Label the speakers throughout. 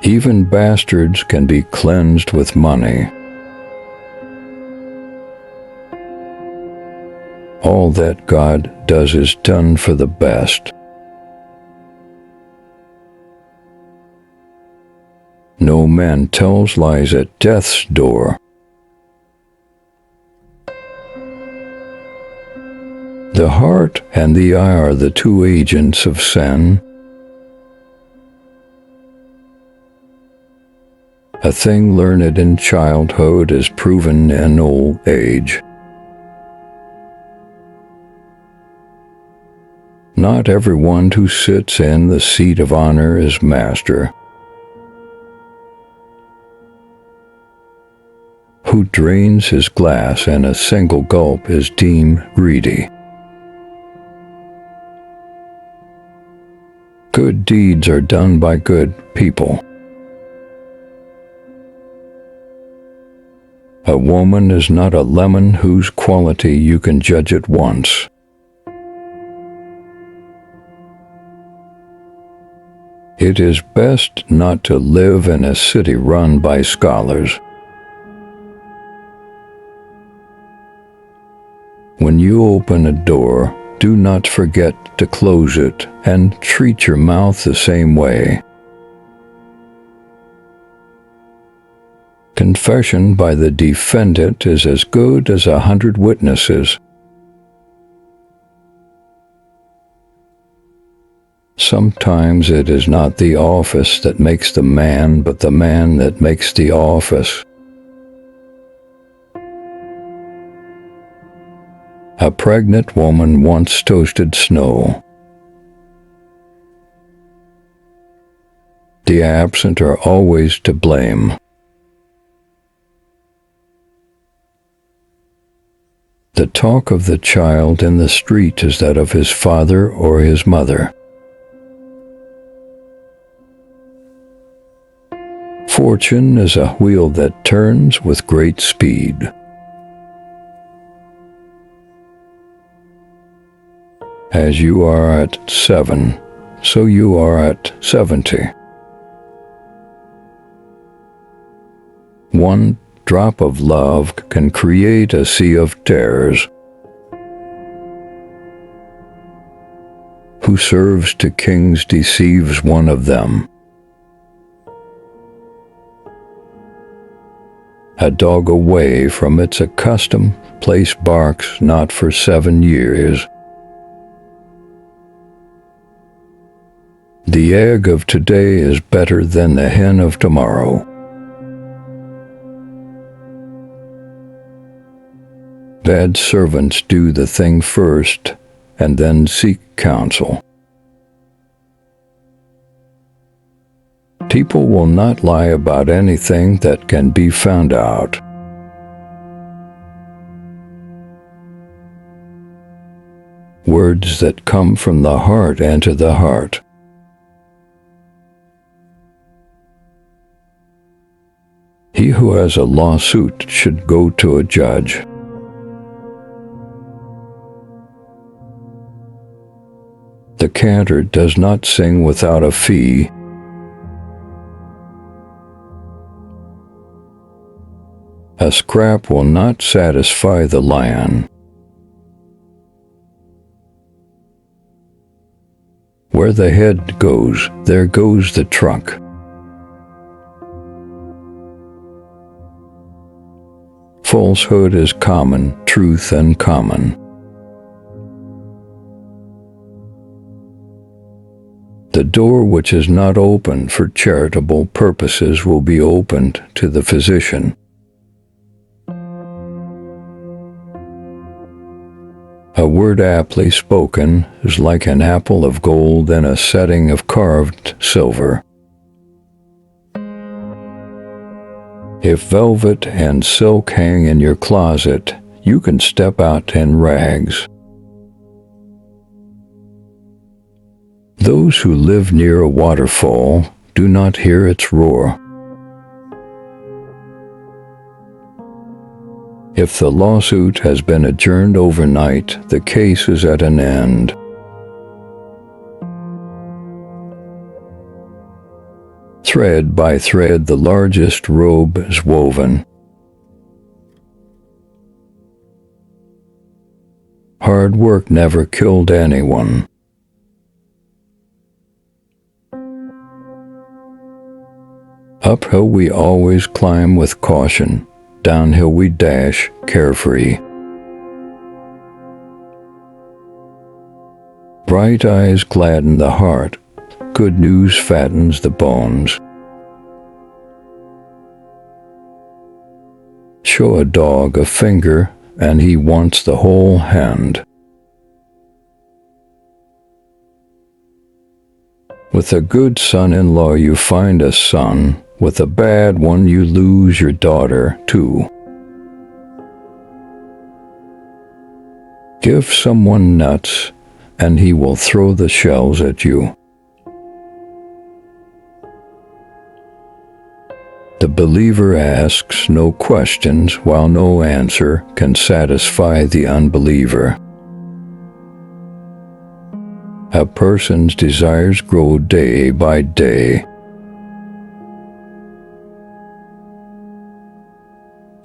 Speaker 1: Even bastards can be cleansed with money. All that God does is done for the best. No man tells lies at death's door. The heart and the eye are the two agents of sin. A thing learned in childhood is proven in old age. Not everyone who sits in the seat of honor is master. Who drains his glass in a single gulp is deemed greedy. Good deeds are done by good people. A woman is not a lemon whose quality you can judge at once. It is best not to live in a city run by scholars. When you open a door, do not forget to close it, and treat your mouth the same way. Confession by the defendant is as good as 100 witnesses. Sometimes it is not the office that makes the man, but the man that makes the office. A pregnant woman once toasted snow. The absent are always to blame. The talk of the child in the street is that of his father or his mother. Fortune is a wheel that turns with great speed. As you are at 7, so you are at 70. One drop of love can create a sea of tears. Who serves to kings deceives one of them. A dog away from its accustomed place barks not for 7 years. The egg of today is better than the hen of tomorrow. Bad servants do the thing first and then seek counsel. People will not lie about anything that can be found out. Words that come from the heart enter the heart. He who has a lawsuit should go to a judge. The cantor does not sing without a fee. A scrap will not satisfy the lion. Where the head goes, there goes the trunk. Falsehood is common, truth uncommon. The door which is not opened for charitable purposes will be opened to the physician. A word aptly spoken is like an apple of gold in a setting of carved silver. If velvet and silk hang in your closet, you can step out in rags. Those who live near a waterfall do not hear its roar. If the lawsuit has been adjourned overnight, the case is at an end. Thread by thread the largest robe is woven. Hard work never killed anyone. Uphill we always climb with caution, downhill we dash carefree. Bright eyes gladden the heart, good news fattens the bones. Show a dog a finger, and he wants the whole hand. With a good son-in-law you find a son, with a bad one you lose your daughter too. Give someone nuts, and he will throw the shells at you. The believer asks no questions, while no answer can satisfy the unbeliever. A person's desires grow day by day.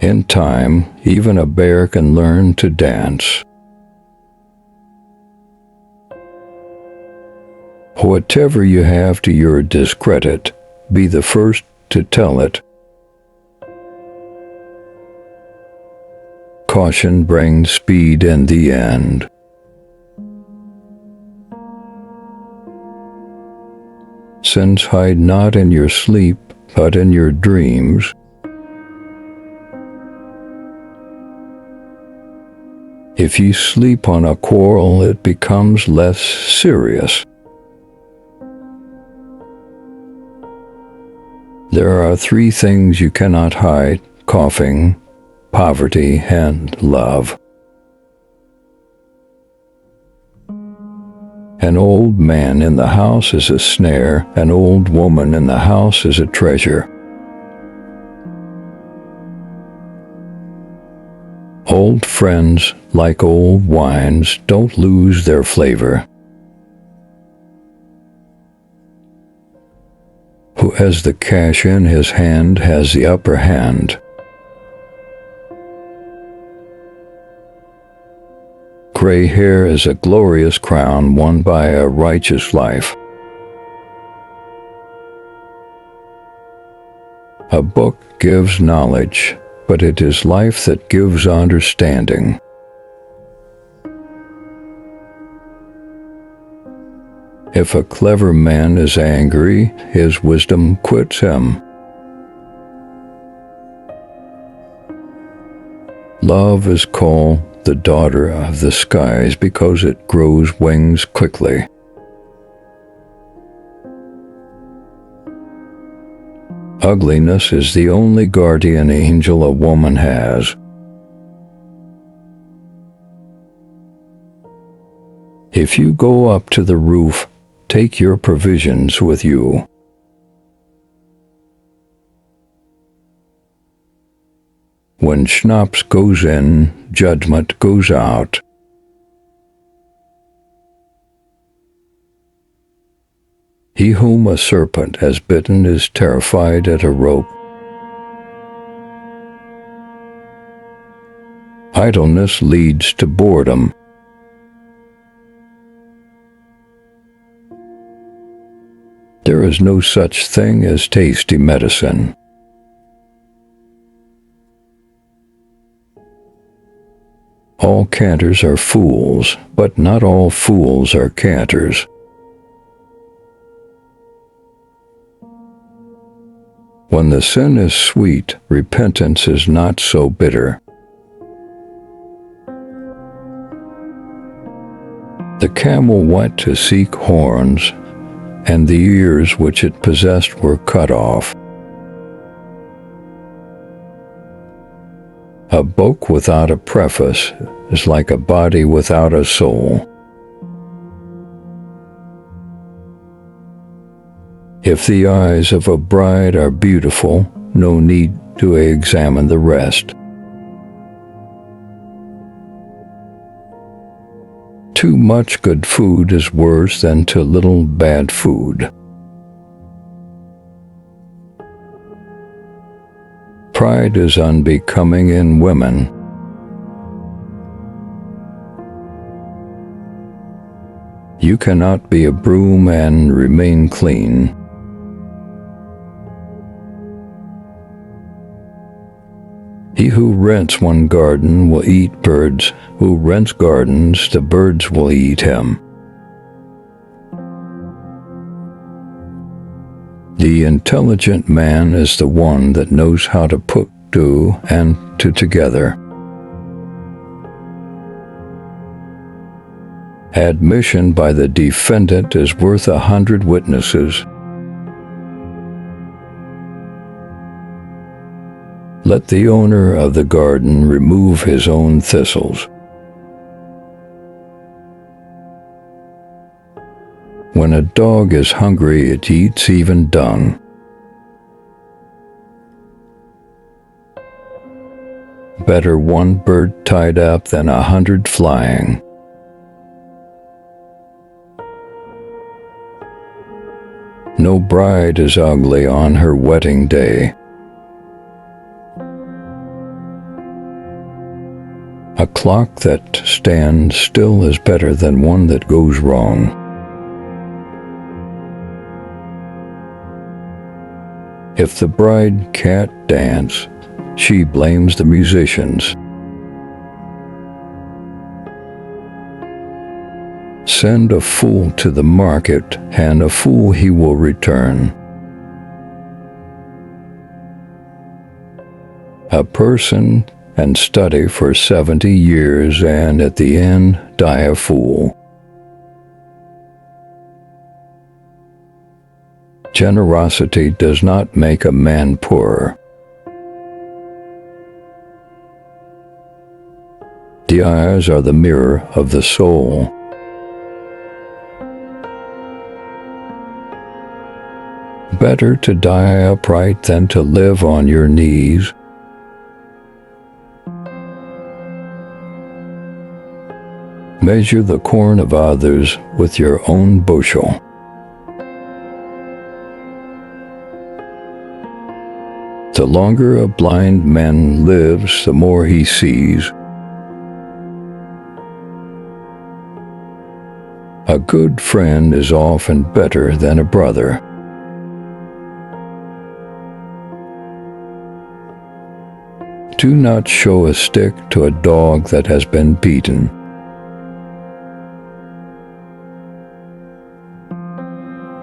Speaker 1: In time, even a bear can learn to dance. Whatever you have to your discredit, be the first to tell it. Caution brings speed in the end. Sins hide not in your sleep, but in your dreams. If you sleep on a quarrel, it becomes less serious. There are 3 things you cannot hide: coughing, poverty, and love. An old man in the house is a snare, an old woman in the house is a treasure. Old friends, like old wines, don't lose their flavor. Who has the cash in his hand has the upper hand. Gray hair is a glorious crown won by a righteous life. A book gives knowledge, but it is life that gives understanding. If a clever man is angry, his wisdom quits him. Love is called the daughter of the skies because it grows wings quickly. Ugliness is the only guardian angel a woman has. If you go up to the roof, take your provisions with you. When schnapps goes in, judgment goes out. He whom a serpent has bitten is terrified at a rope. Idleness leads to boredom. There is no such thing as tasty medicine. All cantors are fools, but not all fools are cantors. When the sin is sweet, repentance is not so bitter. The camel went to seek horns, and the ears which it possessed were cut off. A book without a preface is like a body without a soul. If the eyes of a bride are beautiful, no need to examine the rest. Too much good food is worse than too little bad food. Pride is unbecoming in women. You cannot be a broom and remain clean. He who rents one garden will eat birds. Who rents gardens, the birds will eat him. The intelligent man is the one that knows how to put two and two together. Admission by the defendant is worth 100 witnesses. Let the owner of the garden remove his own thistles. When a dog is hungry, it eats even dung. Better one bird tied up than 100 flying. No bride is ugly on her wedding day. A clock that stands still is better than one that goes wrong. If the bride can't dance, she blames the musicians. Send a fool to the market, and a fool he will return. A person and study for 70 years, and at the end die a fool. Generosity does not make a man poor. The eyes are the mirror of the soul. Better to die upright than to live on your knees. Measure the corn of others with your own bushel. The longer a blind man lives, the more he sees. A good friend is often better than a brother. Do not show a stick to a dog that has been beaten.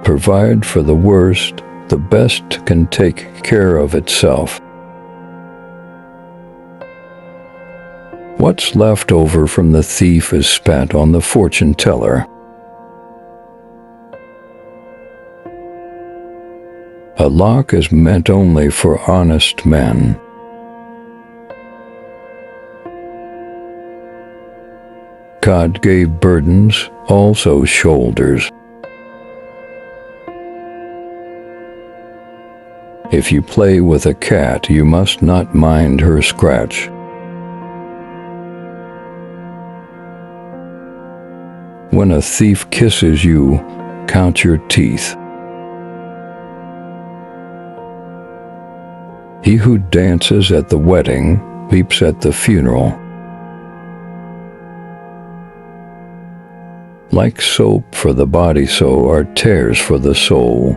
Speaker 1: Provide for the worst, the best can take care of itself. What's left over from the thief is spent on the fortune teller. A lock is meant only for honest men. God gave burdens, also shoulders. If you play with a cat, you must not mind her scratch. When a thief kisses you, count your teeth. He who dances at the wedding weeps at the funeral. Like soap for the body, so are tears for the soul.